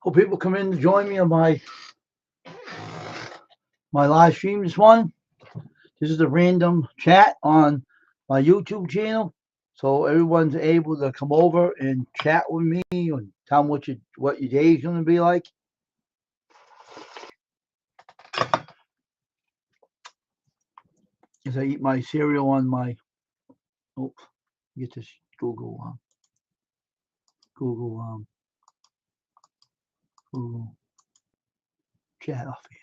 Hope people come in to join me on my live stream this morning. This is a random chat on my YouTube channel, so everyone's able to come over and chat with me and tell me what your day is going to be like. As I eat my cereal on my get this Google Google chat off here.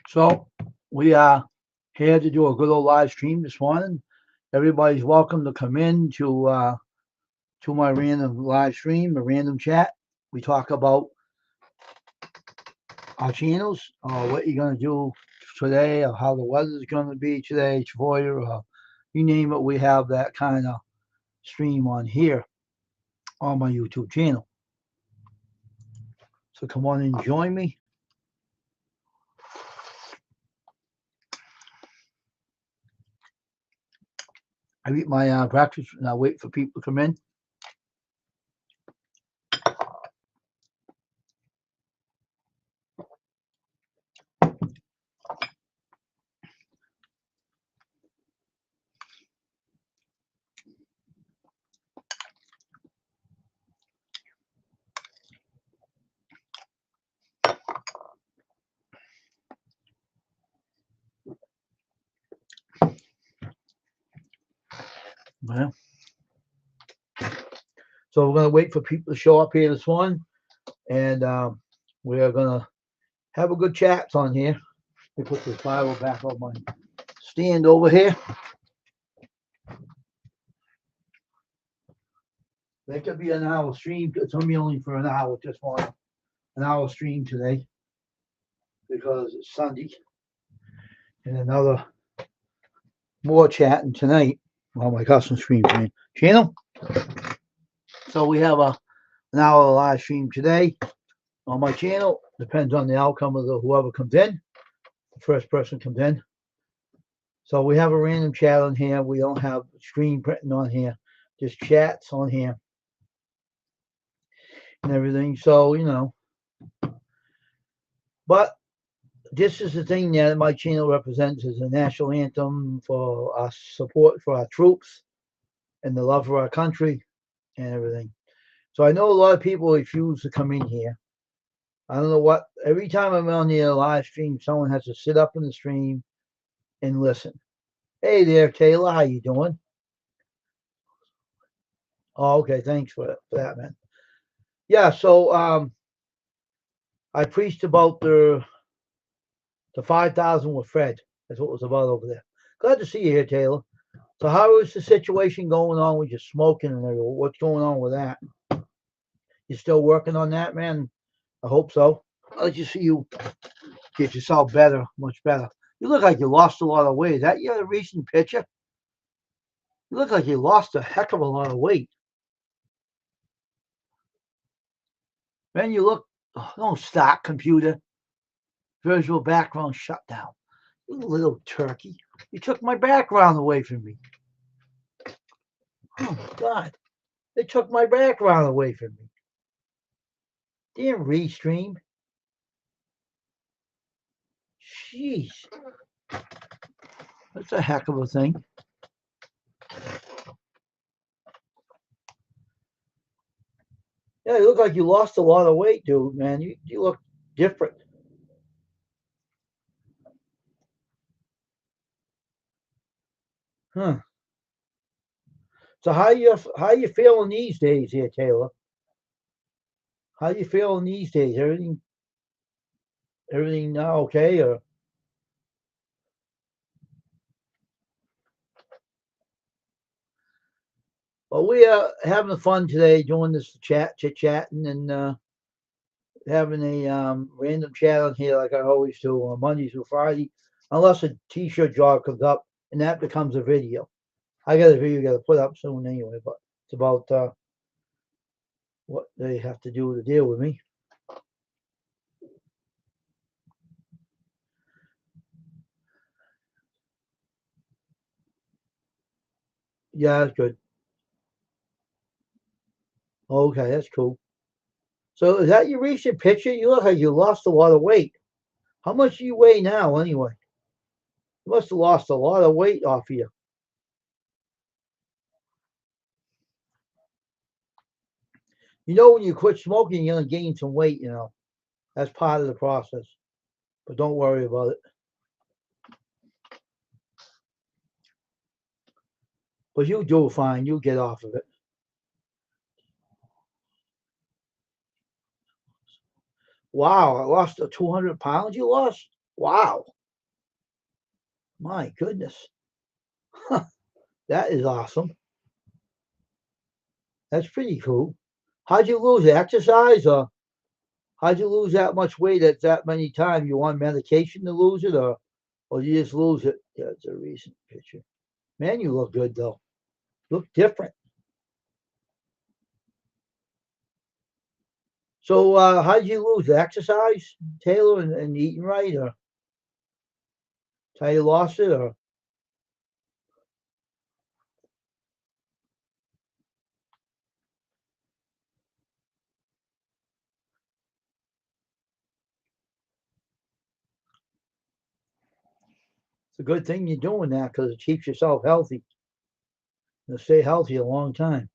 So we are here to do a good old live stream this morning. Everybody's welcome to come in to my random live stream, a random chat. We talk about our channels, what you're gonna do today, or how the weather's gonna be today for you, or you name it. We have that kind of stream on here on my YouTube channel. So come on and join me. I eat my breakfast and I wait for people to come in. Well, so we're gonna wait for people to show up here this morning, and we are gonna have a good chat on here. Let me put this Bible back on my stand over here. That could be an hour stream. It's gonna be only for an hour, just one an hour stream today because it's Sunday, and another more chatting tonight on my custom stream channel. So we have an hour live stream today on my channel. Depends on the outcome of whoever comes in. The first person comes in. So we have a random chat on here. We don't have screen printing on here, just chats on here and everything. So, but this is the thing that my channel represents as a national anthem for our support for our troops and the love for our country and everything. So I know a lot of people refuse to come in here. I don't know what, every time I'm on the live stream, someone has to sit up in the stream and listen. Hey there, Taylor, how you doing? Oh, okay, thanks for that, man. Yeah, so I preached about the 5,000 with Fred. That's what it was about over there. Glad to see you here, Taylor. So how is the situation going on with your smoking and everything? What's going on with that? You still working on that, man? I hope so. I'd like to see you get yourself better, much better. You look like you lost a lot of weight. Is that your recent picture? You look like you lost a heck of a lot of weight. Man, you look, don't stop, computer. Visual background shut down. You little turkey. You took my background away from me. Oh my God. They took my background away from me. Damn Restream. Jeez. That's a heck of a thing. Yeah, you look like you lost a lot of weight, dude, man. You look different. Huh. So how you feeling these days here, Taylor? How you feeling these days? Everything now okay or? Well, we are having fun today doing this chit chatting, and having a random chat on here like I always do on Monday through Friday, unless a t-shirt job comes up and that becomes a video. I got a video got to put up soon anyway, but it's about what they have to do to deal with me. Yeah, that's good. Okay, that's cool. So is that your recent picture? You look like you lost a lot of weight. How much do you weigh now anyway? You must have lost a lot of weight off of you. You know, when you quit smoking, you're gonna gain some weight, you know. That's part of the process. But don't worry about it. But you do fine. You'll get off of it. Wow, I lost 200 pounds you lost? Wow. My goodness. That is awesome. That's pretty cool. How'd you lose it? Exercise or how'd you lose that much weight at that many times? You on medication to lose it or you just lose it? Yeah, it's a recent picture. Man, you look good though. Look different. So how'd you lose it? Exercise, Taylor, and eating right or how you lost it or it's a good thing you're doing that because it keeps yourself healthy. You'll stay healthy a long time.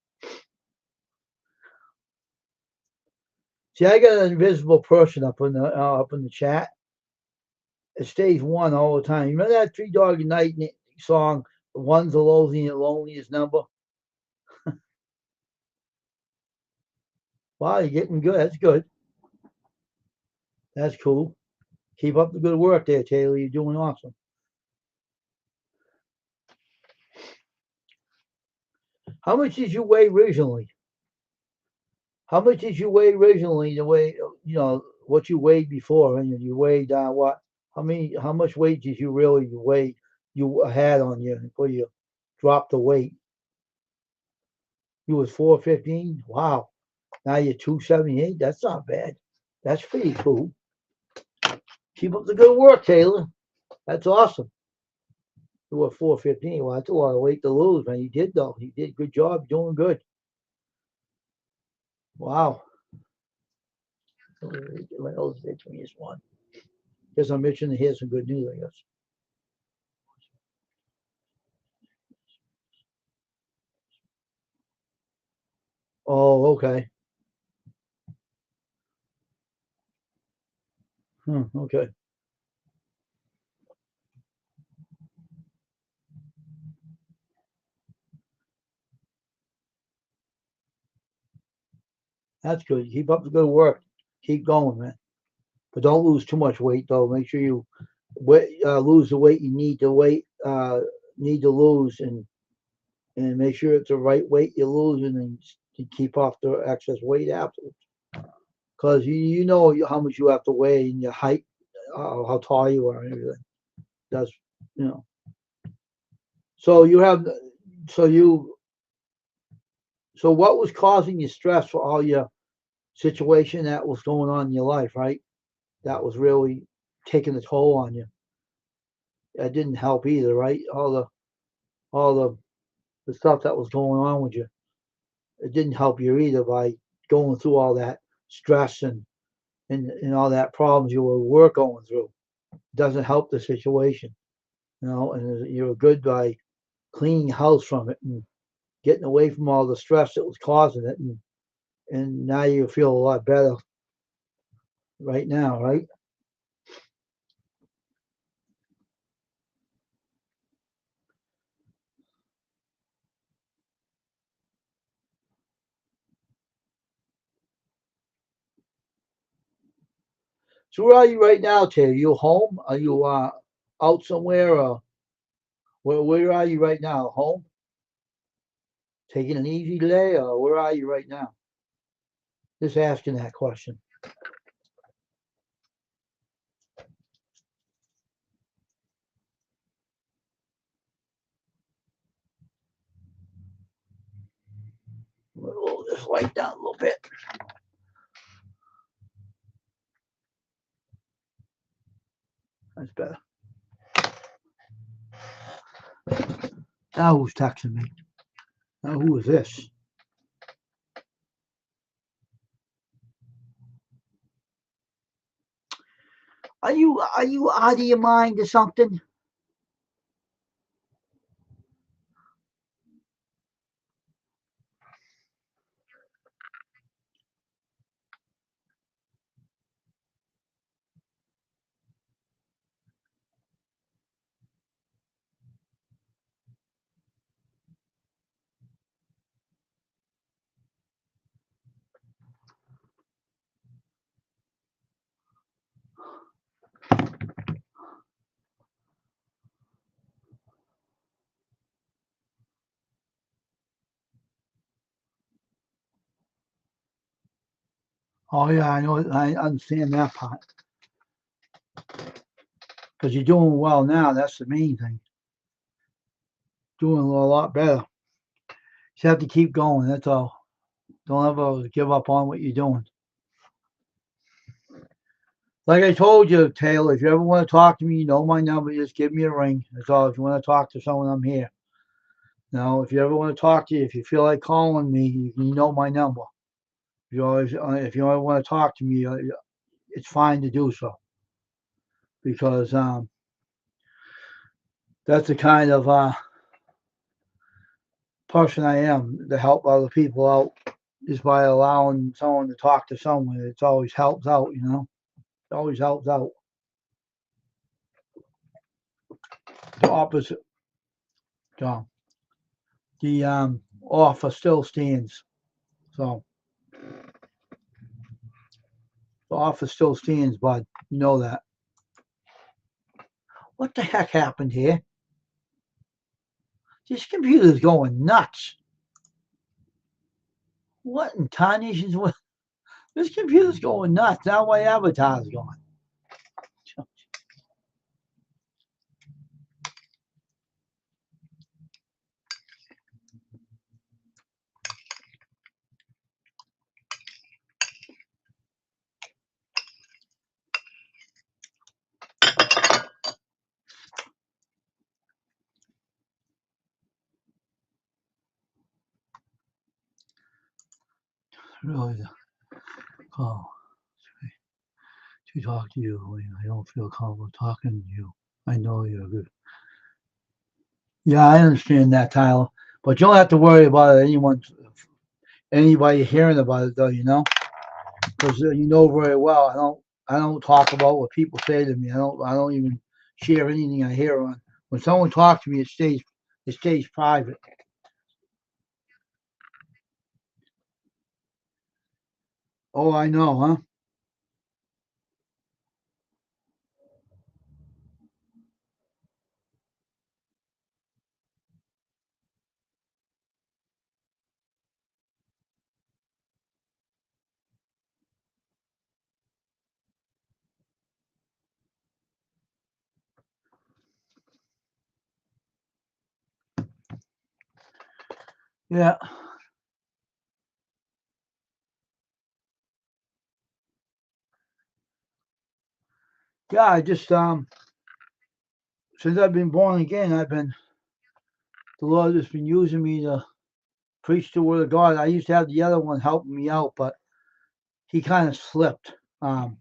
See, I got an invisible person up in the chat. It stays one all the time. You remember that Three Dog Night song? One's the loneliest number. Wow, you're getting good. That's good. That's cool. Keep up the good work there, Taylor. You're doing awesome. How much did you weigh originally? How much did you weigh originally? The way you know what you weighed before, and you weighed what? How many? How much weight did you really weigh? You had on you before you dropped the weight. You was 415. Wow. Now you're 278. That's not bad. That's pretty cool. Keep up the good work, Taylor. That's awesome. You were 415. Well, that's a lot of weight to lose, man. You did though. You did good job. Doing good. Wow. What else did me is one. Guess I'm itching to hear some good news, I guess. Oh, okay. Okay. That's good. Keep up the good work. Keep going, man. But don't lose too much weight, though. Make sure you lose the weight you need to lose, and make sure it's the right weight you're losing, and to keep off the excess weight afterwards. Because you know how much you have to weigh and your height, how tall you are, and everything. That's you know. So you have so you so what was causing you stress for all your situation that was going on in your life, right? That was really taking a toll on you. That didn't help either, right? All the stuff that was going on with you, it didn't help you either by going through all that stress and all that problems were going through. It doesn't help the situation, you know. And you're good by cleaning your house from it and getting away from all the stress that was causing it, and now you feel a lot better right now, right? So where are you right now, Tay? Are you home? Are you out somewhere? Or where are you right now? Home? Taking an easy day? Or where are you right now? Just asking that question. Roll this light down a little bit. That's better. Now who's texting me? Now who is this? Are you out of your mind or something? Oh yeah, I know. I understand that part. Because you're doing well now. That's the main thing. Doing a lot better. You have to keep going. That's all. Don't ever give up on what you're doing. Like I told you, Taylor, if you ever want to talk to me, you know my number. Just give me a ring. That's all. If you want to talk to someone, I'm here. Now, if you ever want to talk to you, if you feel like calling me, you know my number. If you ever want to talk to me, it's fine to do so because that's the kind of person I am to help other people out just by allowing someone to talk to someone. It always helps out, you know. It always helps out. The opposite, John. The offer still stands. So the offer still stands, bud. You know that. What the heck happened here? This computer's going nuts. What in tarnations? This computer's going nuts. Now my avatar's gone. Really, oh, to talk to you when I don't feel comfortable talking to you. I know you're good. Yeah, I understand that, Tyler. But you don't have to worry about anybody hearing about it, though. You know, because you know very well I don't talk about what people say to me. I don't even share anything I hear on. When someone talks to me, it stays private. Oh, I know, huh? Yeah, yeah. I just since I've been born again, the Lord has been using me to preach the word of God. I used to have the other one helping me out, but he kind of slipped. Um,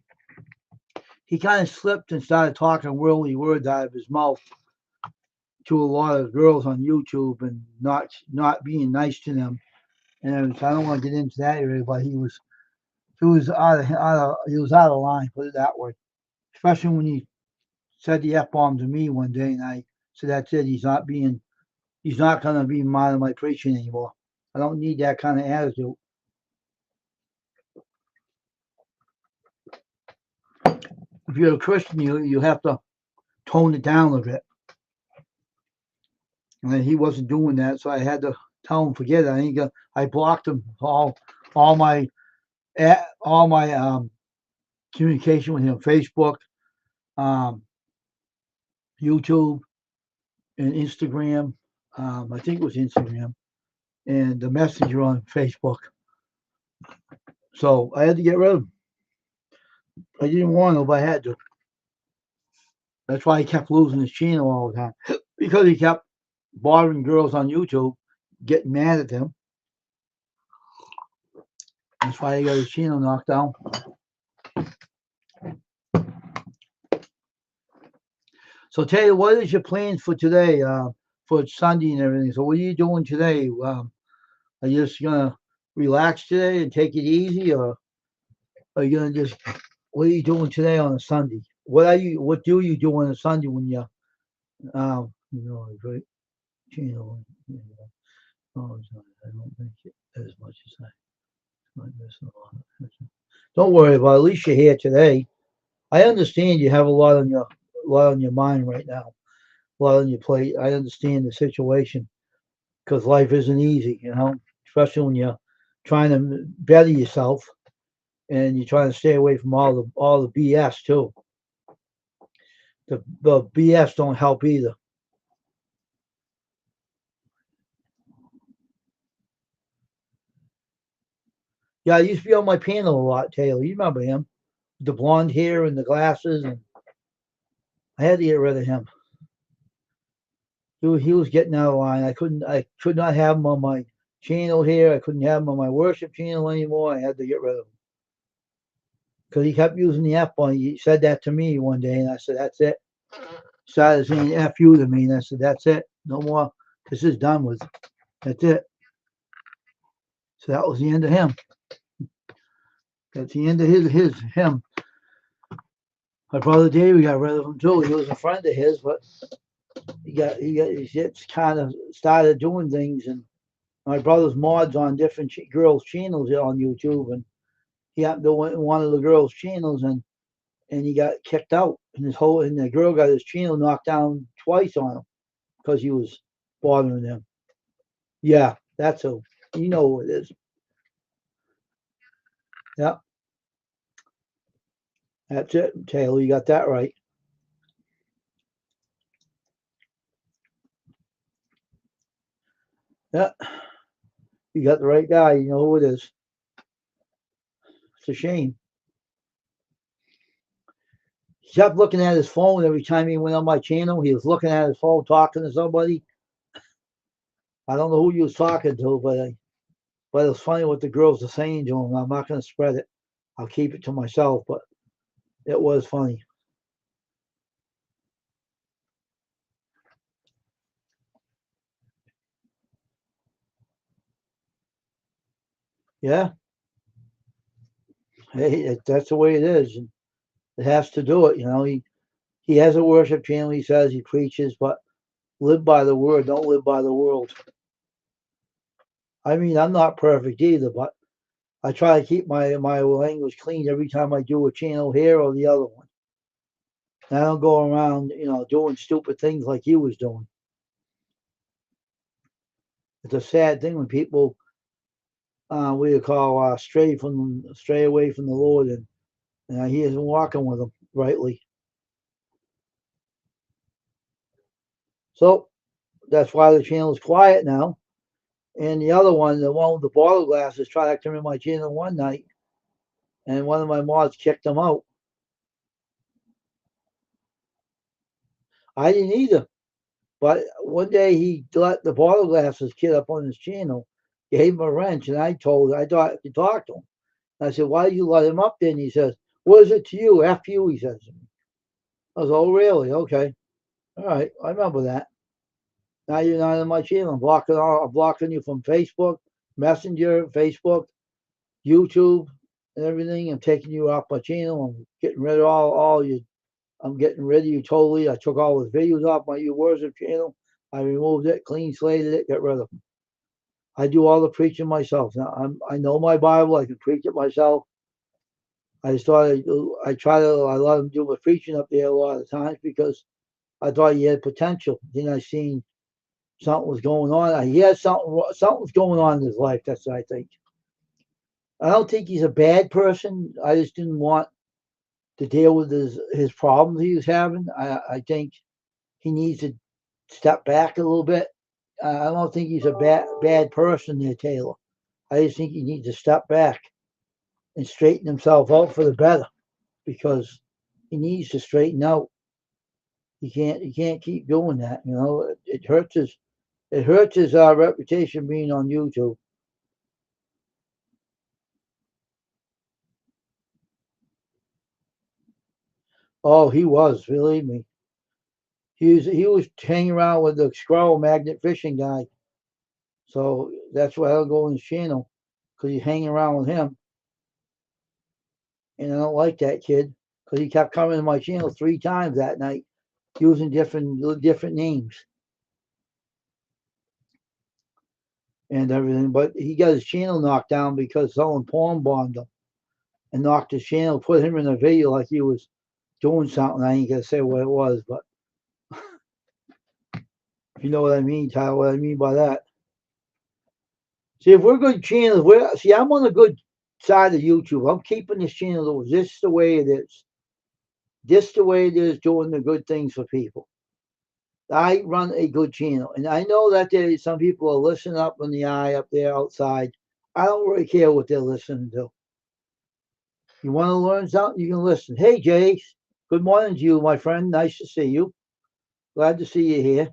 he kind of slipped and started talking worldly words out of his mouth to a lot of girls on YouTube and not being nice to them. And I don't want to get into that area, but he was he was out of line. Put it that way. Especially when he said the f bomb to me one day, and I said that's it. He's not going to be part of my preaching anymore. I don't need that kind of attitude. If you're a Christian, you have to tone it down a bit. And he wasn't doing that, so I had to tell him forget it. I blocked him all my all my communication with him, Facebook, um, YouTube, and Instagram. I think it was Instagram. and the Messenger on Facebook. So I had to get rid of him. I didn't want to, but I had to. That's why he kept losing his channel all the time because he kept bothering girls on YouTube, getting mad at them. That's why he got his channel knocked down. So, Taylor, what is your plans for today, for Sunday and everything? So, what are you doing today? Are you just gonna relax today and take it easy, or are you gonna just? What are you doing today on a Sunday? What do you do on a Sunday when you a great channel? Oh, I don't think it as much as I might miss a lot. Don't worry about it. At least you're here today. I understand you have a lot on your mind right now, a lot on your plate. I understand the situation because life isn't easy, especially when you're trying to better yourself and you're trying to stay away from all the BS too. The BS don't help either. Yeah, I used to be on my panel a lot, Taylor. You remember him? The blonde hair and the glasses, and I had to get rid of him. He was getting out of line. I could not have him on my channel here. I couldn't have him on my worship channel anymore. I had to get rid of him because he kept using the F bomb. He said that to me one day, and I said, "That's it." Started saying "F you" to me, and I said, "That's it. No more. This is done with. That's it." So that was the end of him. That's the end of him. My brother David got rid of him too. He was a friend of his, but he just kind of started doing things, and my brother's mods on different girls' channels on YouTube, and he happened to one of the girls' channels, and he got kicked out, and the girl got his channel knocked down twice on him because he was bothering them. Yeah, that's who. You know who it is. Yeah, that's it, Taylor. You got that right. Yeah, you got the right guy. You know who it is. It's a shame. He kept looking at his phone every time he went on my channel. He was looking at his phone, talking to somebody. I don't know who he was talking to, but it was funny what the girls are saying to him. I'm not going to spread it. I'll keep it to myself, but it was funny. Yeah, hey, that's the way it is. And it has to do it. He has a worship channel. He says he preaches, but live by the word. Don't live by the world. I mean, I'm not perfect either, but I try to keep my language clean every time I do a channel here or the other one. And I don't go around, doing stupid things like he was doing. It's a sad thing when people, what do you call, stray away from the Lord, and he isn't walking with them rightly. So that's why the channel is quiet now. And the one with the bottle glasses, tried to come in my channel one night, and one of my mods kicked him out. I didn't either. But one day he let the bottle glasses kid up on his channel, gave him a wrench, and I thought I could talk to him. I said, "Why did you let him up there?" And he says, "What is it to you? F you," he says to me. I was, "Oh, really? Okay. All right. I remember that. Now you're not on my channel. I'm blocking you from Facebook, Messenger, Facebook, YouTube, and everything. I'm taking you off my channel. I'm getting rid of all you. I'm getting rid of you totally. I took all the videos off my YouWorship channel. I removed it, clean slated it, got rid of them. I do all the preaching myself. Now I know my Bible. I can preach it myself. I just thought I let him do my preaching up there a lot of times because I thought he had potential. Then I seen something was going on. He had something was going on in his life. That's what I think. I don't think he's a bad person. I just didn't want to deal with his problems he was having. I think he needs to step back a little bit I don't think he's a bad person there, Taylor. I just think he needs to step back and straighten himself out for the better, because he needs to straighten out. He can't keep doing that. You know, it hurts his reputation being on YouTube. Oh, he was, believe me. He was hanging around with the squirrel magnet fishing guy. So that's why I'll go on his channel, because he's hanging around with him. And I don't like that kid, because he kept coming to my channel 3 times that night using different names and everything. But he got his channel knocked down because someone porn bombed him and knocked his channel, put him in a video like he was doing something. I ain't gonna say what it was, but if you know what I mean, Tyler, what I mean by that. See, if we're good channels, I'm on the good side of YouTube. I'm keeping this channel this the way it is. This the way it is, doing the good things for people. I run a good channel, and I know that some people are listening up in the eye up there outside. I don't really care what they're listening to. You want to learn something, you can listen. Hey, Jay, good morning to you, my friend. Nice to see you. Glad to see you here.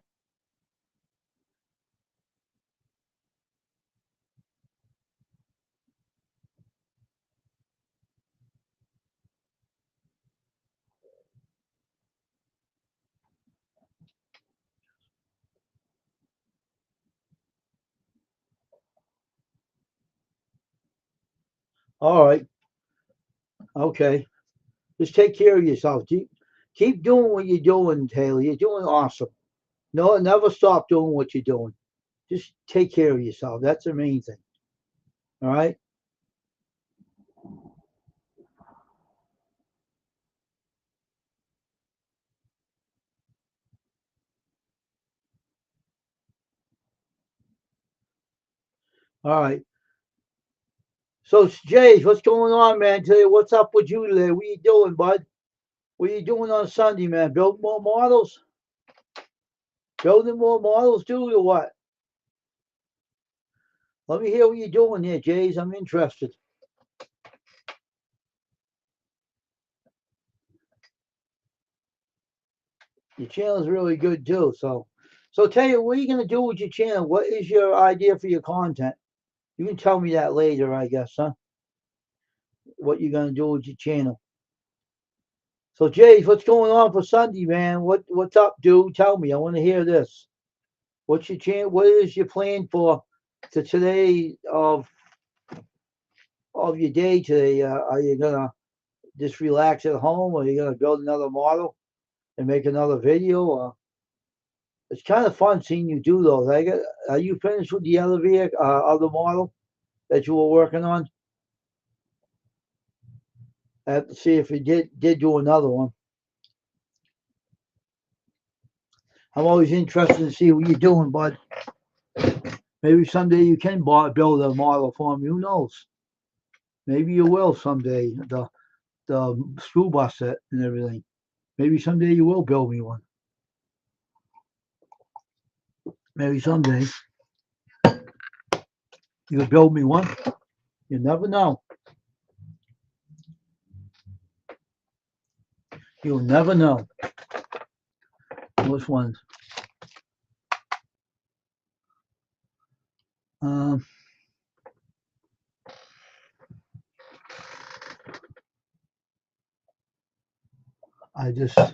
All right. Okay. Just take care of yourself. Keep doing what you're doing, Taylor. You're doing awesome. No, never stop doing what you're doing. Just take care of yourself. That's the main thing. All right. All right. So, Jay, what's going on, man? Tell you what's up with you today? What you doing, bud? What you doing on Sunday, man? Build more models? Building more models, too, or what? Let me hear what you're doing here, Jays. I'm interested. Your channel is really good too. So tell you, what are you gonna do with your channel? What is your idea for your content? You can tell me that later, I guess, huh? What you're gonna do with your channel? So, Jays, what's going on for Sunday, man? What's up, dude? Tell me. I want to hear this. What's your channel? What is your plan for today of your day today? Are you gonna just relax at home, or are you gonna build another model and make another video? Or it's kind of fun seeing you do those. Are you finished with the other vehicle, other model that you were working on? I have to see if you did do another one. I'm always interested to see what you're doing, bud. Maybe someday you can build a model for me. Who knows? Maybe you will someday. The school bus set and everything. Maybe someday you will build me one. Maybe someday you could build me one. You never know. You'll never know. Which ones? Um, I just okay.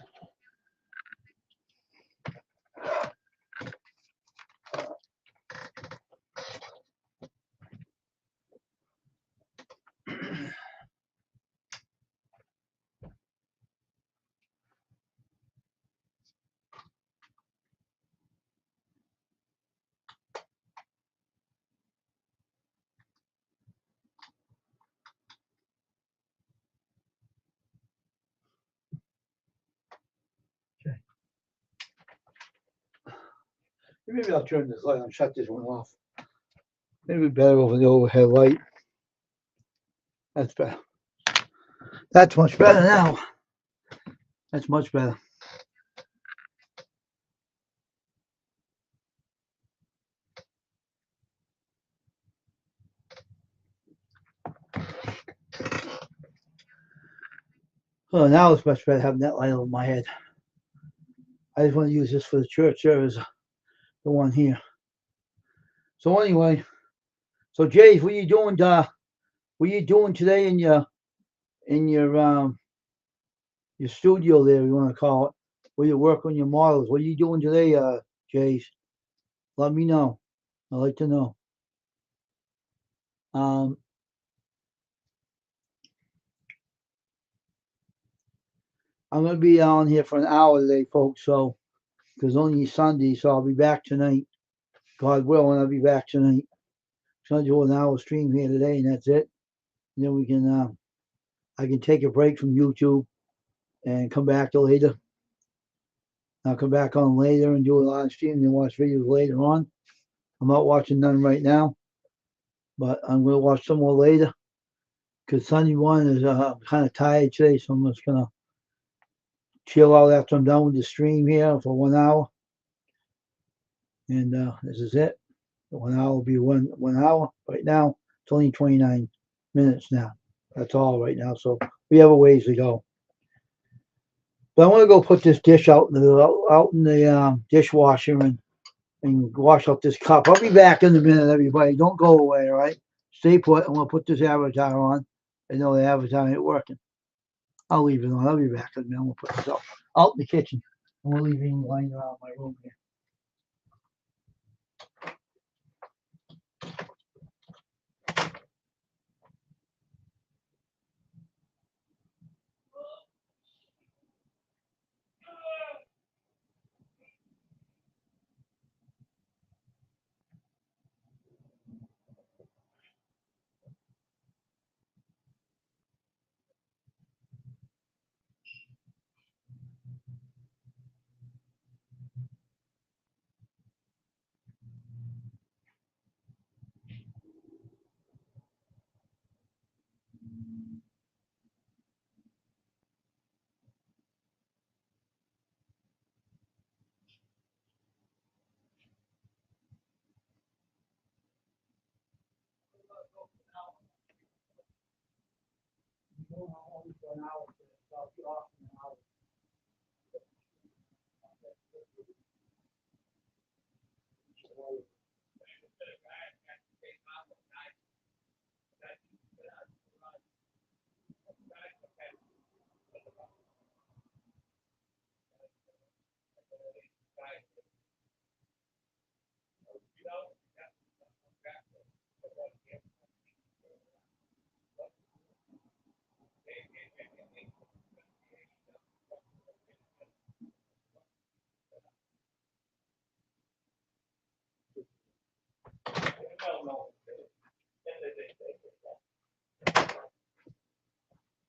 Maybe I'll turn this light on. Shut this one off. Maybe better over the overhead light. That's better. That's much better now. That's much better. Oh, now it's much better having that light over my head. I just want to use this for the church service, the one here. So anyway, so Jace, what are you doing? What are you doing today in your studio there? You want to call it? Where you work on your models? What are you doing today, Jace? Let me know. I'd like to know. Um, I'm gonna be on here for an hour today, folks. So because only Sunday, so I'll be back tonight. God willing, I'll be back tonight. So I'll do an hour stream here today, and that's it. And then we can, I can take a break from YouTube and come back to later. I'll come back on later and do a live stream and watch videos later on. I'm not watching none right now, but I'm gonna watch some more later. Because Sunday one is kind of tired today, so I'm just gonna chill out after I'm done with the stream here for 1 hour. And this is it. 1 hour will be one hour. Right now, it's only 29 minutes now. That's all right now. So we have a ways to go. But I want to go put this dish out in the dishwasher and wash up this cup. I'll be back in a minute, everybody. Don't go away, all right? Stay put. I'm going to put this avatar on. I know the avatar ain't working. I'll leave it on. I'll be back in a minute. I'm going to put this out in the kitchen. I'm going to leave it lying around my room here.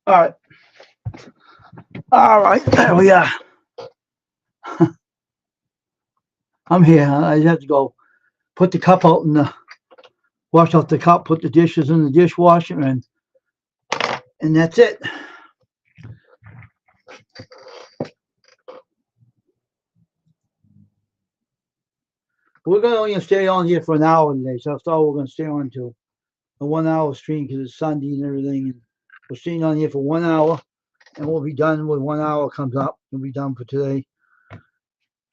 All right. All right. There we are. I'm here. I just have to go put the cup out and wash out the cup, put the dishes in the dishwasher, and that's it. We're going to stay on here for an hour today, so that's all we're going to stay on to. A 1 hour stream because it's Sunday and everything. And we're staying on here for 1 hour, and we'll be done when 1 hour comes up. We'll be done for today.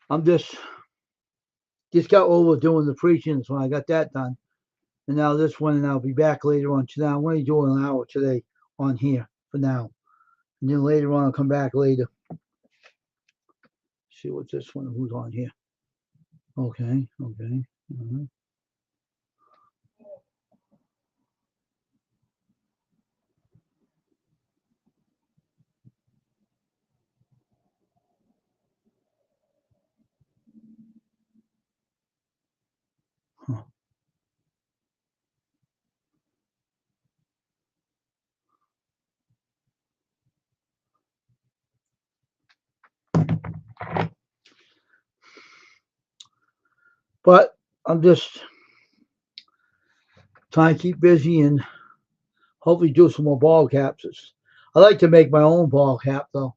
I'm just got over doing the preaching, so I got that done. And now this one, and I'll be back later on today. I'm only doing an hour today on here for now. And then later on, I'll come back later. See what's this one, who's on here. Okay. Uh-huh. Huh. But I'm just trying to keep busy and hopefully do some more ball caps. I like to make my own ball cap though.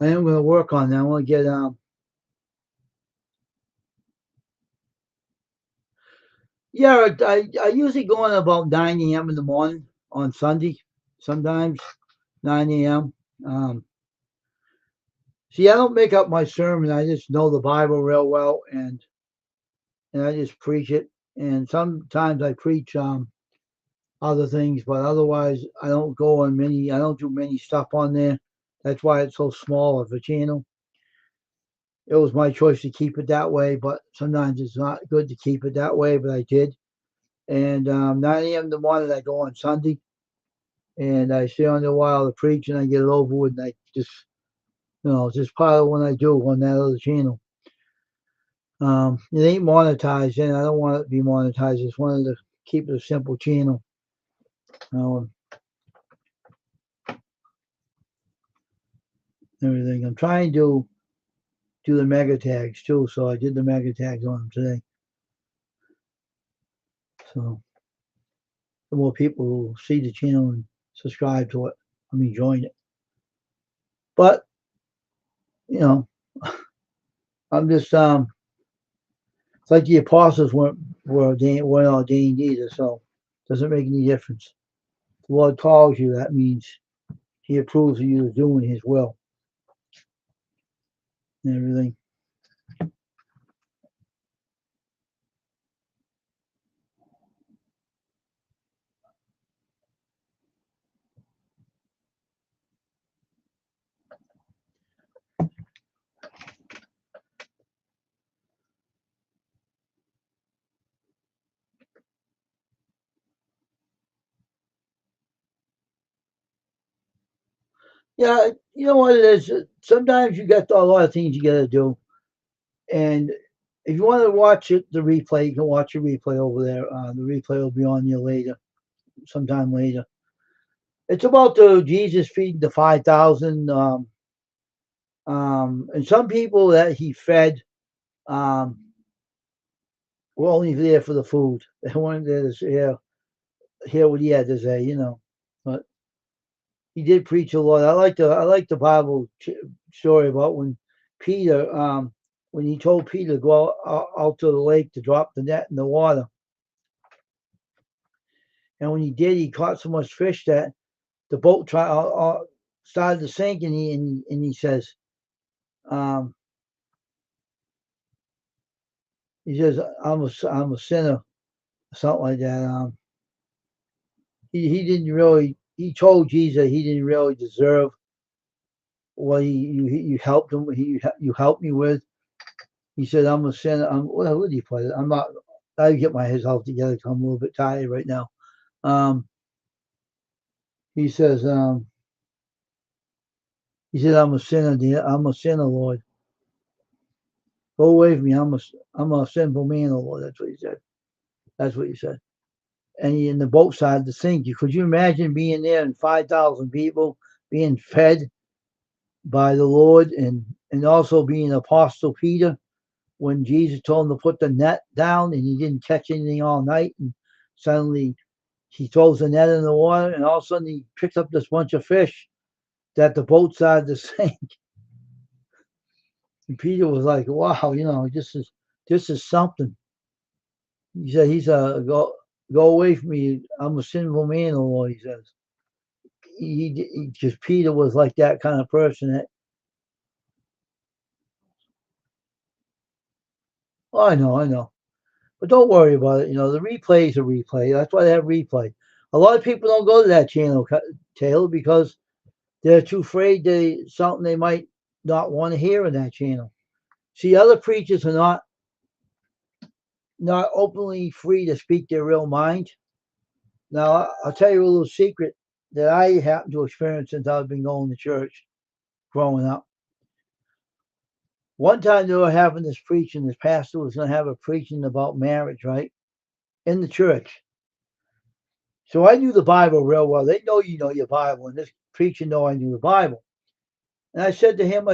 I am going to work on that. I want to get yeah. I usually go in about 9 a.m. in the morning on Sunday. Sometimes 9 a.m. See, I don't make up my sermon. I just know the Bible real well, and I just preach it. And sometimes I preach other things, but otherwise I don't go on many. I don't do many stuff on there. That's why it's so small of a channel. It was my choice to keep it that way, but sometimes it's not good to keep it that way. But I did. And 9 a.m. in the morning, I go on Sunday, and I stay on there a while to preach, and I get it over with, and I just, it's just part of what I do on that other channel. It ain't monetized, and I don't want it to be monetized. I just wanted to keep it a simple channel. Everything. I'm trying to do the mega tags too, so I did the mega tags on them today. So the more people will see the channel and subscribe to it, join it. But I'm just it's like the apostles weren't ordained either, so it doesn't make any difference. The Lord calls you, that means He approves of you doing His will and everything. Yeah, you know what it is. Sometimes you got a lot of things you got to do, and if you want to watch it, the replay, you can watch the replay over there. The replay will be on you later, sometime later. It's about the Jesus feeding the 5,000, and some people that He fed um, were only there for the food. They weren't there to hear what He had to say, But He did preach a lot. I like the Bible story about when Peter, when He told Peter to go out to the lake to drop the net in the water. And when he did, he caught so much fish that the boat started to sink, and he says, I'm a sinner, something like that. He didn't really. He told Jesus he didn't really deserve what you helped him. You helped me with. He said, I'm a sinner. What did he put it? I'm not. I get my head together. I'm a little bit tired right now. He says, I'm a sinner. I'm a sinner, Lord. Go away from me. I'm a sinful man, oh Lord. That's what he said. That's what he said. And the boat started to sink. Could you imagine being there and 5,000 people being fed by the Lord, and also being Apostle Peter when Jesus told him to put the net down and he didn't catch anything all night, and suddenly he throws the net in the water, and all of a sudden he picks up this bunch of fish that the boat started to sink. And Peter was like, wow, this is something. He said, go away from me. I'm a sinful man, oh Lord, he says. He just, Peter was like that kind of person. I know. But don't worry about it. The replay is a replay. That's why they have replay. A lot of people don't go to that channel, Taylor, because they're too afraid something they might not want to hear in that channel. See, other preachers are not openly free to speak their real mind. Now, I'll tell you a little secret that I happen to experience since I've been going to church growing up. One time they were having this preaching, this pastor was going to have a preaching about marriage, right? In the church. So I knew the Bible real well. They know you know your Bible, and this preacher know I knew the Bible. And I said to him,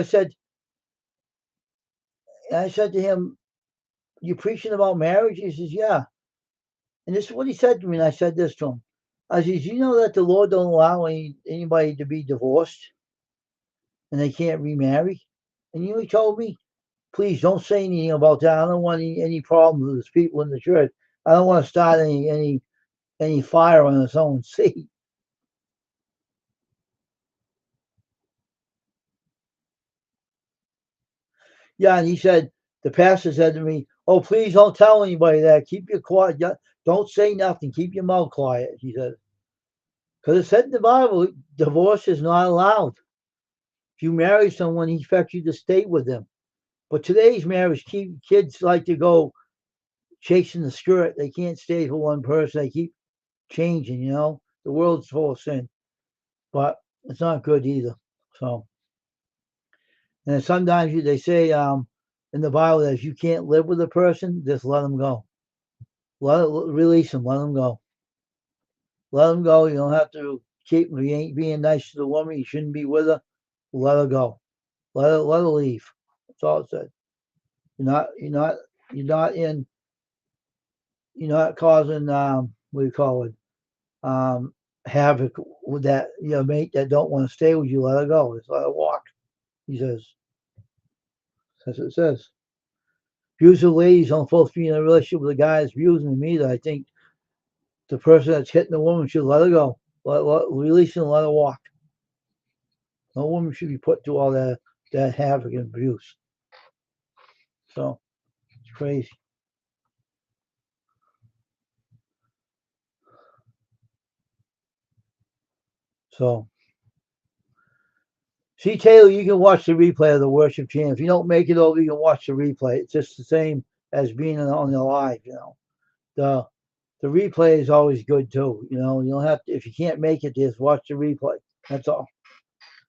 you preaching about marriage? He says, yeah. And this is what he said to me, and I said this to him. I says, you know that the Lord don't allow anybody to be divorced and they can't remarry? And he told me, please don't say anything about that. I don't want any problems with people in the church. I don't want to start any fire on its own seat. Yeah, and he said, the pastor said to me, "Oh, please don't tell anybody that. Keep your quiet. Don't say nothing. Keep your mouth quiet." He said, because it said in the Bible, divorce is not allowed. If you marry someone, he expects you to stay with them. But today's marriage, kids like to go chasing the skirt. They can't stay for one person. They keep changing. The world's full of sin, but it's not good either. So, and sometimes they say in the Bible that if you can't live with a person, just let them go. Release them. Let them go. Let them go. You don't have to keep. If you ain't being nice to the woman, you shouldn't be with her. Let her go. Let her leave. That's all it said. You're not in. You're not causing what do you call it? Havoc with that mate that don't want to stay with you. Let her go. Just let her walk. He says. That's what it says. Abusive ladies don't supposed to be in a relationship with a guy that's abusing them either. I think the person that's hitting the woman should let her go. Release her and let her walk. No woman should be put through all that havoc and abuse. So it's crazy. So see, Taylor, you can watch the replay of the worship channel. If you don't make it over, you can watch the replay. It's just the same as being on the live. The replay is always good too. You don't have to, if you can't make it, just watch the replay. That's all.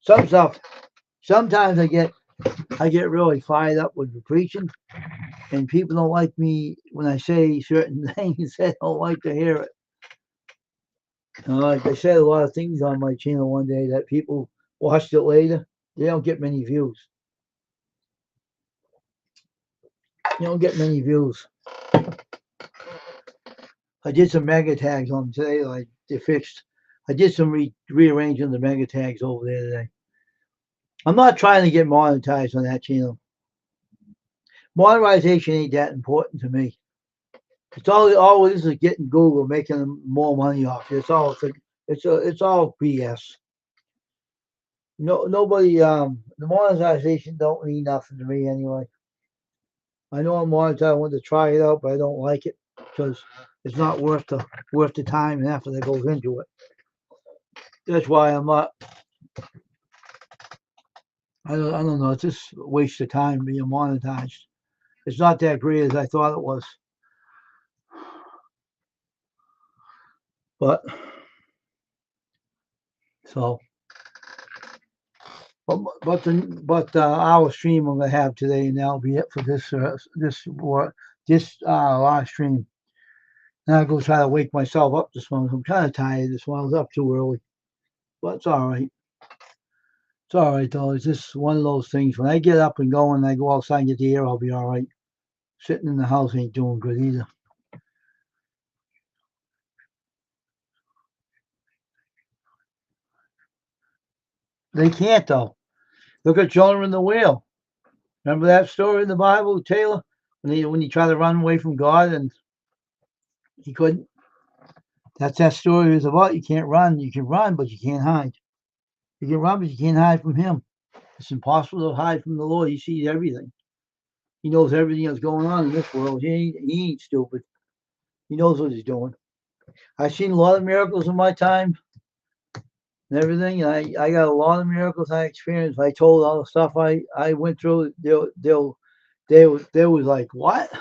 Some stuff. Sometimes I get really fired up with the preaching, and people don't like me when I say certain things. They don't like to hear it. Like I said a lot of things on my channel one day that people watched it later. They don't get many views. You don't get many views. I did some mega tags on them today. Like they fixed. I did some rearranging the mega tags over there today. I'm not trying to get monetized on that channel. Monetization ain't that important to me. It's all it is getting Google making more money off you. It's all it's all BS. Nobody the monetization don't mean nothing to me anyway. I know I'm monetized. I want to try it out, but I don't like it because it's not worth the time and effort that goes into it. That's why I'm not. I don't know. It's just a waste of time being monetized. It's not that great as I thought it was. But so, but our stream I'm gonna have today, and that'll be it for this live stream. Now I go try to wake myself up this morning. I'm kind of tired this morning. I was up too early, but it's all right. It's all right though. It's just one of those things. When I get up and go and I go outside and get the air, I'll be all right. Sitting in the house ain't doing good either. They can't though. Look at Jonah and the whale. Remember that story in the Bible, Taylor? When he tried to run away from God and he couldn't. That's that story is about. You can't run. You can run, but you can't hide. You can run, but you can't hide from Him. It's impossible to hide from the Lord. He sees everything. He knows everything that's going on in this world. He ain't stupid. He knows what He's doing. I've seen a lot of miracles in my time and everything. And I got a lot of miracles I experienced. I told all the stuff I went through. They was like, what?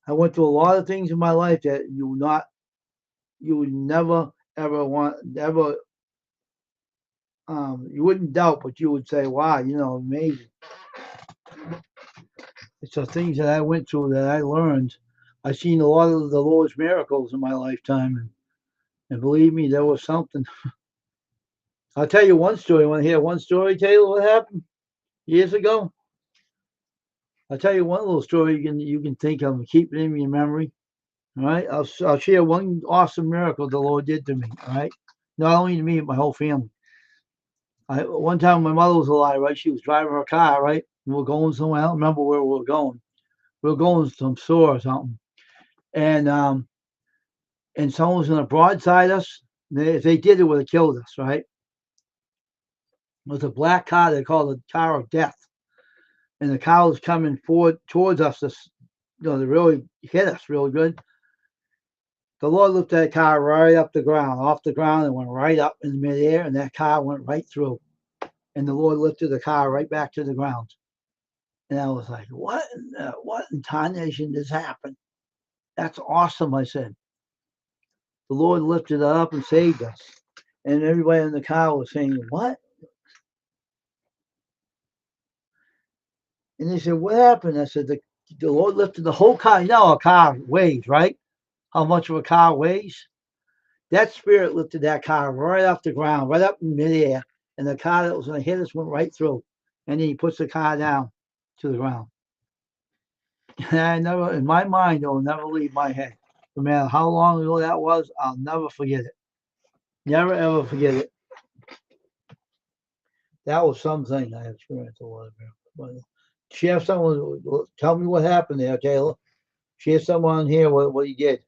I went through a lot of things in my life that you would never ever you wouldn't doubt, but you would say, wow, amazing. It's the things that I went through that I learned. I've seen a lot of the Lord's miracles in my lifetime, and believe me, there was something. I'll tell you one story. Want to hear one story, Taylor? What happened years ago? I'll tell you one little story you can think of and keep it in your memory. All right, I'll share one awesome miracle the Lord did to me. All right, not only to me, but my whole family. One time when my mother was alive, right? She was driving her car, right? We were going somewhere. I don't remember where we were going. We were going to some store or something, and someone was going to broadside us. If they did, it would have killed us, right? was a black car they called the car of death. And the car was coming forward towards us to really hit us real good. The Lord lifted that car right up the ground, off the ground, and went right up in midair, and that car went right through. And the Lord lifted the car right back to the ground. And I was like, what in tarnation just happened? That's awesome, I said. The Lord lifted it up and saved us. And everybody in the car was saying, what? And they said, what happened? I said, the Lord lifted the whole car. You know how a car weighs, right? How much of a car weighs? That spirit lifted that car right off the ground, right up in midair. And the car that was going to hit us went right through. And then he puts the car down to the ground. And I never, in my mind, it will never leave my head. No matter how long ago that was, I'll never forget it. Never, ever forget it. That was something I experienced a lot of. Share someone, tell me what happened there, Taylor. Share someone here what you did.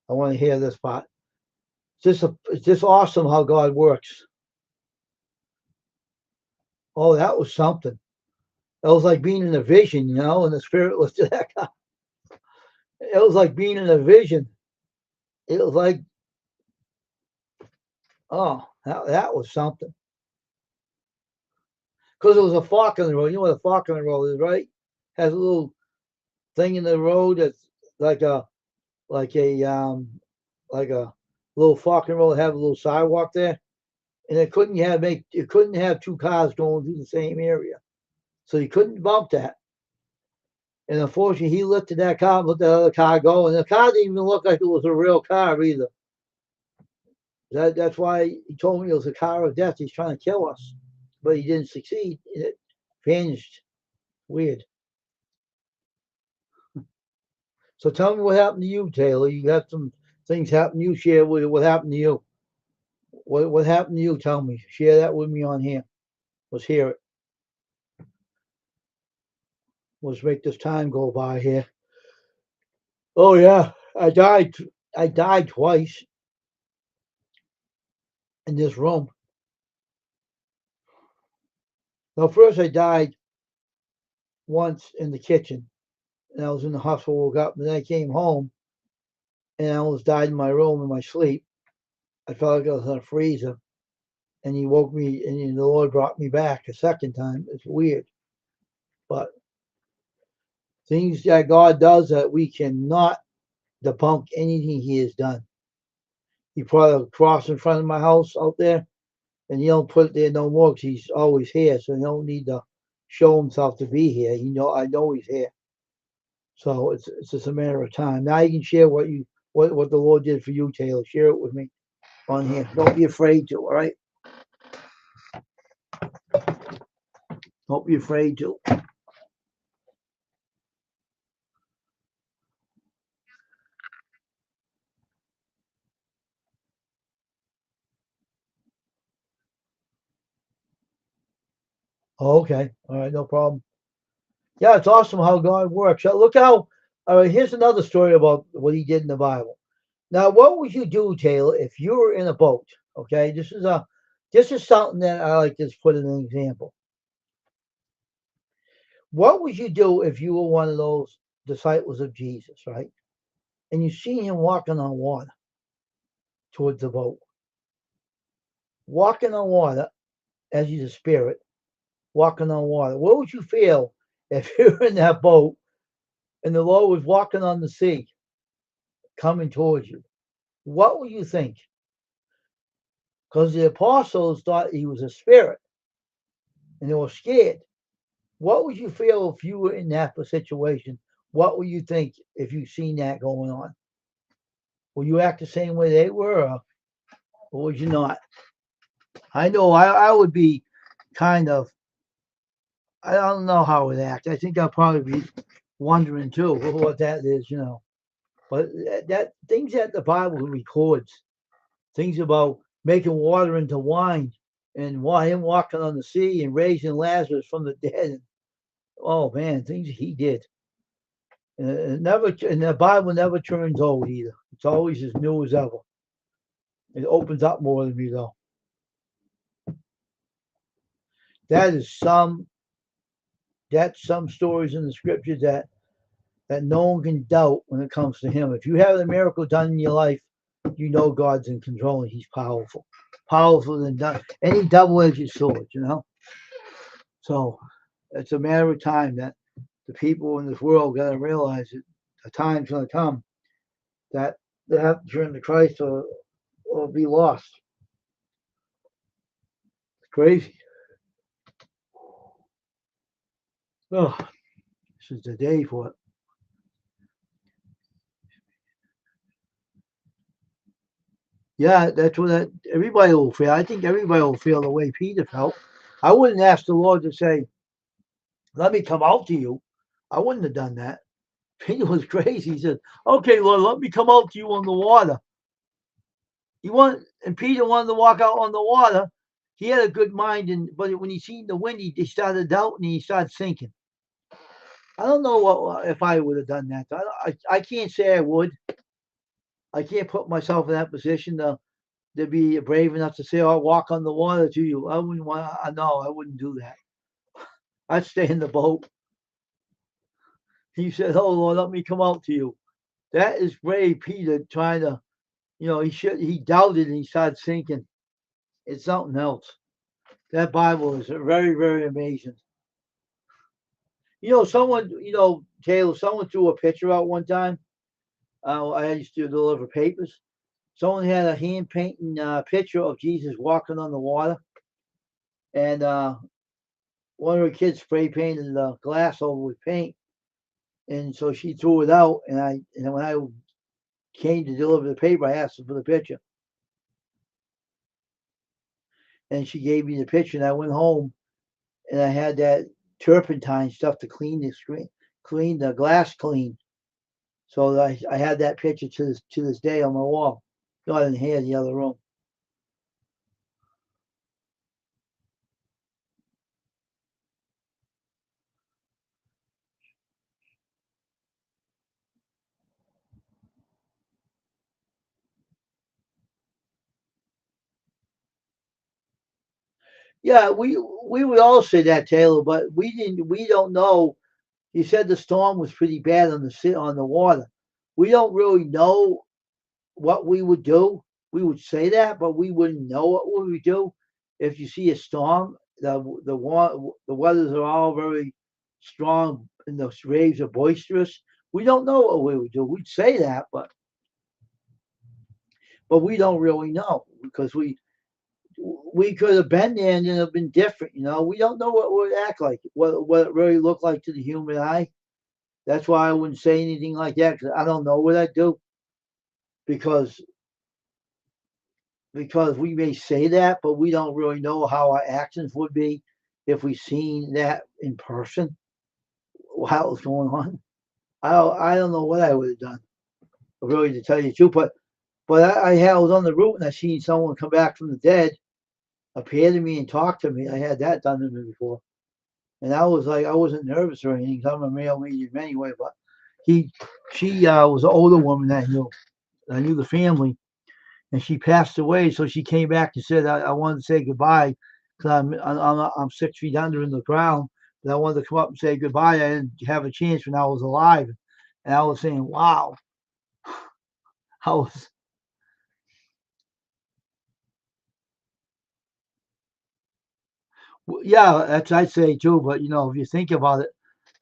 I want to hear this part. It's just awesome how God works. Oh, that was something. It was like being in a vision, you know, and the spirit was to that guy. It was like being in a vision. It was like, oh, that was something. Because it was a fork in the road. You know what a fork in the road is, right? Has a little thing in the road that's like a little fork in the road, have a little sidewalk there. And it couldn't have two cars going through the same area. So you couldn't bump that. And unfortunately, he lifted that car and let the other car go. And the car didn't even look like it was a real car either. That's why he told me it was a car of death. He's trying to kill us. But he didn't succeed. It vanished. Weird. So tell me what happened to you, Taylor. You got some things happen to you. Share what happened to you. What happened to you? Tell me. Share that with me on here. Let's hear it. Let's make this time go by here. Oh yeah, I died twice in this room. Now, first I died once in the kitchen, and I was in the hospital, woke up, and then I came home, and I almost died in my room in my sleep. I felt like I was in a freezer, and he woke me, and the Lord brought me back a second time. It's weird, but things that God does that we cannot debunk anything He has done. He put a cross in front of my house out there, and He don't put it there no more because He's always here, so He don't need to show Himself to be here. I know He's here. So it's just a matter of time. Now you can share what the Lord did for you, Taylor. Share it with me on here. Don't be afraid to, all right? Don't be afraid to. Oh, okay. All right, no problem. Yeah, it's awesome how God works. Look how, here's another story about what He did in the Bible. Now, what would you do, Taylor, if you were in a boat? Okay, this is something that I like to put in an example. What would you do if you were one of those disciples of Jesus, right? And you see Him walking on water towards the boat, walking on water as He's a spirit, walking on water. What would you feel if you were in that boat and the Lord was walking on the sea, coming towards you? What would you think? Because the apostles thought He was a spirit and they were scared. What would you feel if you were in that situation? What would you think if you seen that going on? Will you act the same way they were, or would you not? I know I would be kind of, I don't know how I would act. I think I'll probably be wondering too what that is, But that things that the Bible records, things about making water into wine, and Him walking on the sea and raising Lazarus from the dead. Oh man, things He did. And the Bible never turns old either. It's always as new as ever. It opens up more than we go. that is some that's some stories in the scriptures that no one can doubt when it comes to him. If you have a miracle done in your life, you know God's in control and he's powerful. Powerful than any double-edged sword, you know? So it's a matter of time that the people in this world got to realize that the time's going to come that they have to turn to Christ or be lost. It's crazy. Oh, this is the day for it. Yeah, that's what everybody will feel. I think everybody will feel the way Peter felt. I wouldn't ask the Lord to say, let me come out to you. I wouldn't have done that. Peter was crazy. He said, okay, Lord, let me come out to you on the water. And Peter wanted to walk out on the water. He had a good mind, but when he seen the wind, he started doubting and he started sinking. I don't know if I would have done that. I can't say I would. I can't put myself in that position to be brave enough to say, I'll walk on the water to you. I wouldn't want. No, I wouldn't do that. I'd stay in the boat. He said, "Oh Lord, let me come out to you." That is brave, Peter, trying to. He doubted and he started sinking. It's something else. That Bible is very, very amazing. Taylor, someone threw a picture out one time. I used to deliver papers. Someone had a hand painting picture of Jesus walking on the water, and one of her kids spray painted the glass over with paint, and so she threw it out. And when I came to deliver the paper, I asked her for the picture, and she gave me the picture. And I went home, and I had that turpentine stuff to clean the screen, clean the glass clean. So I had that picture to this day on my wall. No, I didn't have the other room. Yeah, we would all say that, Taylor, but we don't know. You said the storm was pretty bad on the water. We don't really know what we would do. We would say that, but we wouldn't know what we would do. If you see a storm, the weathers are all very strong and the waves are boisterous. We don't know what we would do. We'd say that, but we don't really know because we could have been there and it have been different. We don't know what it would act like, what it really looked like to the human eye. That's why I wouldn't say anything like that because I don't know what I'd do because we may say that, but we don't really know how our actions would be if we seen that in person, how it was going on. I don't know what I would have done, really, to tell you the truth. But I was on the route and I seen someone come back from the dead, appear to me and talk to me. I had that done to me before. And I was like, I wasn't nervous or anything. 'Cause I'm a male medium anyway. But she was an older woman that I knew. I knew the family, and she passed away. So she came back and said, I wanted to say goodbye because I'm 6 feet under in the ground. But I wanted to come up and say goodbye. I didn't have a chance when I was alive. And I was saying, wow, I was. Yeah, that's I'd say too. But if you think about it,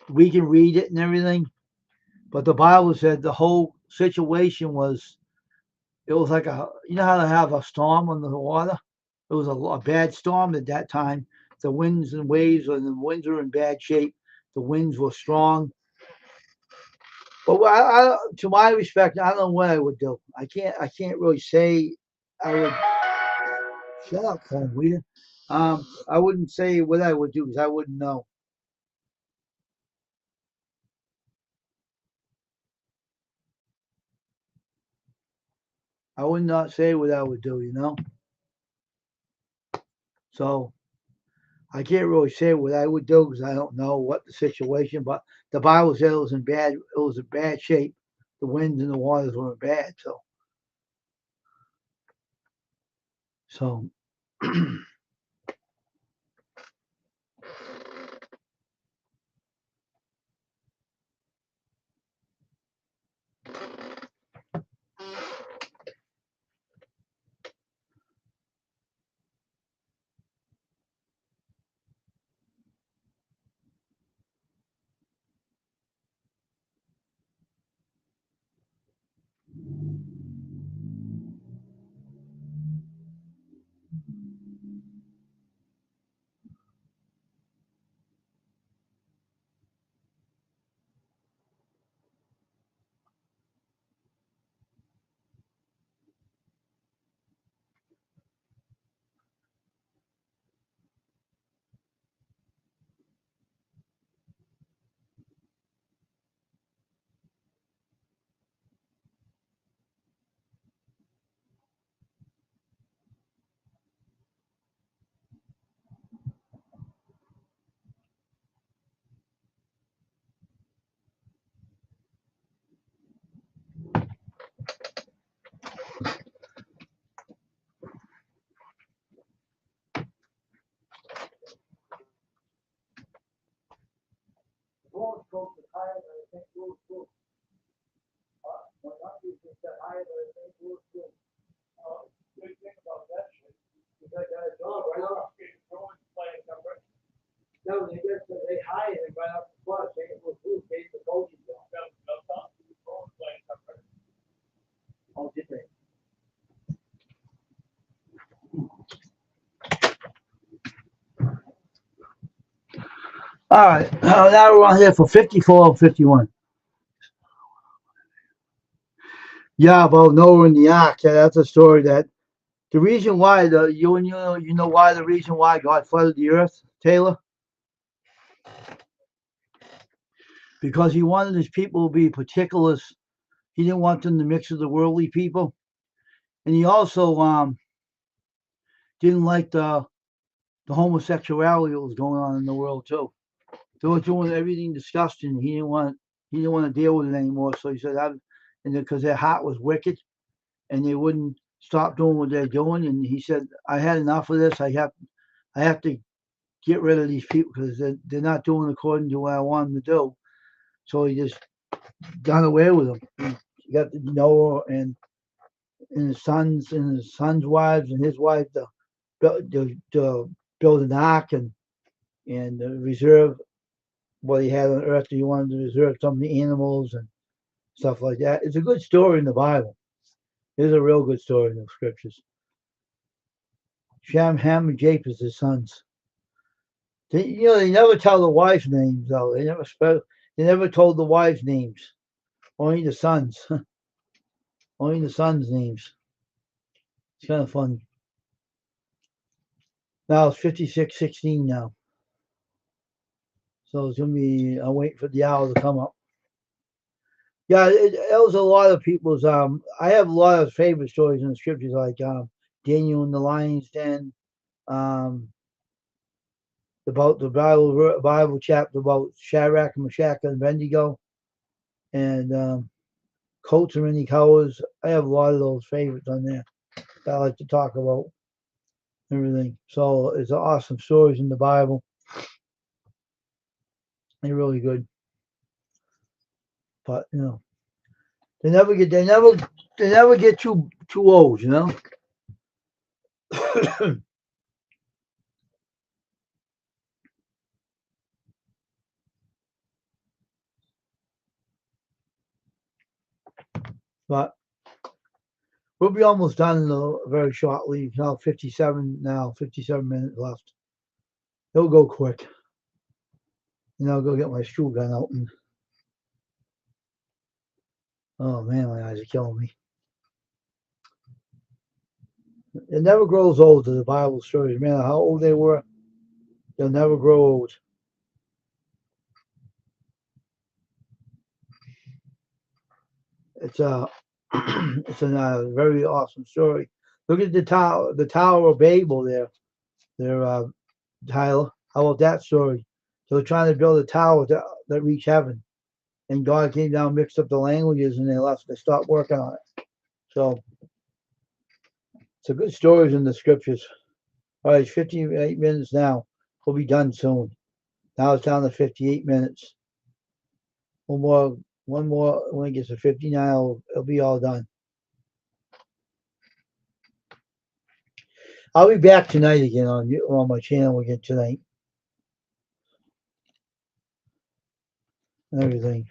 we can read it and everything. But the Bible said the whole situation was. It was like how to have a storm on the water. It was a bad storm at that time. The winds and waves, and the winds were in bad shape. The winds were strong. But to my respect, I don't know what I would do. I can't really say I would. Shut up, phone, will you? I wouldn't say what I would do because I wouldn't know. I would not say what I would do. So I can't really say what I would do because I don't know what the situation. But the Bible said it was in bad. It was in bad shape. The winds and the waters were bad. So No, they hired him right off the bus. They was who paid the coaching job. Oh, did they? All right, now we're on here for 54 and 51. Yeah, about Noah and the ark. Yeah, that's a story that the reason why you know why the reason why God flooded the earth, Taylor, because He wanted His people to be particulars. He didn't want them to mix with the worldly people, and He also didn't like the homosexuality that was going on in the world too. They were doing everything disgusting. He didn't want to deal with it anymore. So He said, and because their heart was wicked, and they wouldn't stop doing what they're doing. And He said, I had enough of this. I have to get rid of these people because they're not doing according to what I want them to do. So He just done away with them. He got Noah and his sons' wives and his wife to build an ark and reserve what he had on earth. He wanted to reserve some of the animals and stuff like that. It's a good story in the Bible. It's a real good story in the scriptures. Shem, Ham, and Japheth, his sons. They never tell the wives' names though. They never told the wives' names. Only the sons. Only the sons' names. It's kind of funny. Now it's 56:16 now. So it's gonna be. I'm waiting for the hour to come up. Yeah, it was a lot of people's. I have a lot of favorite stories in the scriptures, like Daniel in the lion's den, um, about the Bible chapter about Shadrach and Meshach and Abednego, and coats of many colors. I have a lot of those favorites on there that I like to talk about. Everything. So it's awesome stories in the Bible. They're really good. But they never get too old. But we'll be almost done very shortly. 57 minutes left. It'll go quick. And I'll go get my screw gun out. And, oh man, my eyes are killing me. It never grows old to the Bible stories. No matter how old they were, they'll never grow old. It's a it's a very awesome story. Look at the Tower of Babel there. There, Tyler. How about that story? They were trying to build a tower that reached heaven, and God came down, mixed up the languages, and they left. They stopped working on it. So it's a good stories in the scriptures. All right, it's 58 minutes now. We'll be done soon. Now it's down to 58 minutes. One more. When it gets to 59, it'll be all done. I'll be back tonight again on my channel again tonight. And everything.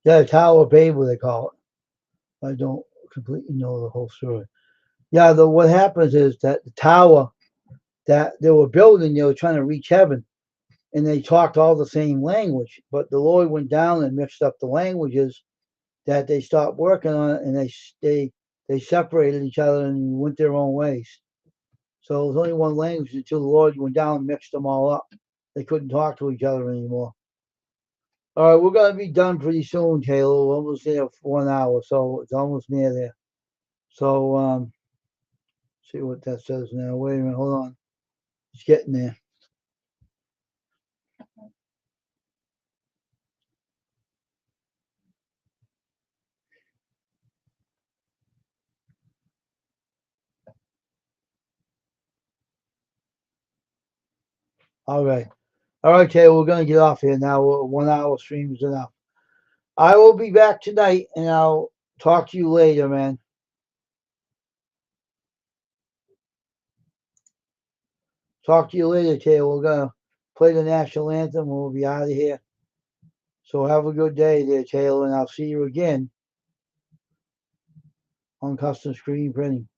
Yeah, Tower of Babel they call it. I don't completely know the whole story. Yeah, what happens is that the tower that they were building, they were trying to reach heaven, and they talked all the same language. But the Lord went down and mixed up the languages, that they stopped working on it, and they separated each other and went their own ways. So it was only one language until the Lord went down and mixed them all up. They couldn't talk to each other anymore. All right, we're gonna be done pretty soon, Taylor. We're almost there for 1 hour, so it's almost near there. So see what that says now. Wait a minute, hold on. It's getting there. All right. All right, Taylor, we're gonna get off here now. 1 hour stream is enough. I will be back tonight and I'll talk to you later, man. Talk to you later, Taylor. We're gonna play the national anthem and we'll be out of here. So have a good day there, Taylor, and I'll see you again on custom screen printing.